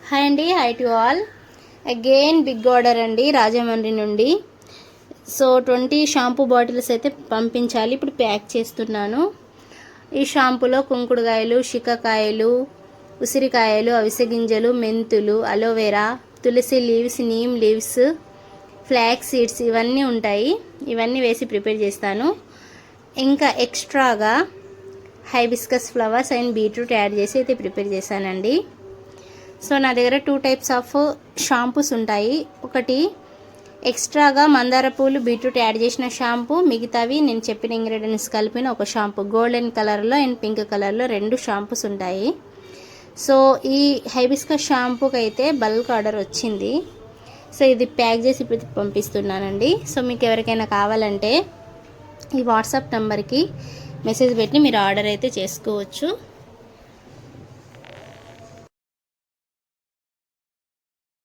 Hi అండి, hi to all. Again big order అండి రాజమండ్రి నుండి. సో 20 షాంపూ బాటిల్స్ అయితే పంపించాలి. ఇప్పుడు ప్యాక్ చేస్తున్నాను. ఈ షాంపూలో కుంకుడుకాయలు, షికాకాయలు, ఉసిరికాయలు, అవిసె గింజలు, మెంతులు, aloe vera, tulsi leaves, neem leaves, flax seeds ఇవన్నీ ఉంటాయి. ఇవన్నీ వేసి ప్రిపేర్ చేస్తాను. ఇంకా ఎక్స్ట్రాగా hibiscus flowers and beetroot add చేసి అయితే ప్రిపేర్ చేశానండి. సో నా దగ్గర 2 టైప్స్ ఆఫ్ షాంపూస్ ఉంటాయి. ఒకటి ఎక్స్ట్రాగా మందార పూలు, బీట్రూట్ యాడ్ చేసిన షాంపూ, మిగతావి నేను చెప్పిన ఇంగ్రీడియంట్స్ కలిపిన ఒక షాంపూ. గోల్డెన్ కలర్లో అండ్ పింక్ కలర్లో 2 షాంపూస్ ఉంటాయి. సో ఈ హైబిస్కస్ షాంపూకి అయితే బల్క్ ఆర్డర్ వచ్చింది. సో ఇది ప్యాక్ చేసి ఇప్పుడు పంపిస్తున్నానండి. సో మీకు ఎవరికైనా కావాలంటే ఈ వాట్సాప్ నెంబర్కి మెసేజ్ పెట్టి మీరు ఆర్డర్ అయితే చేసుకోవచ్చు.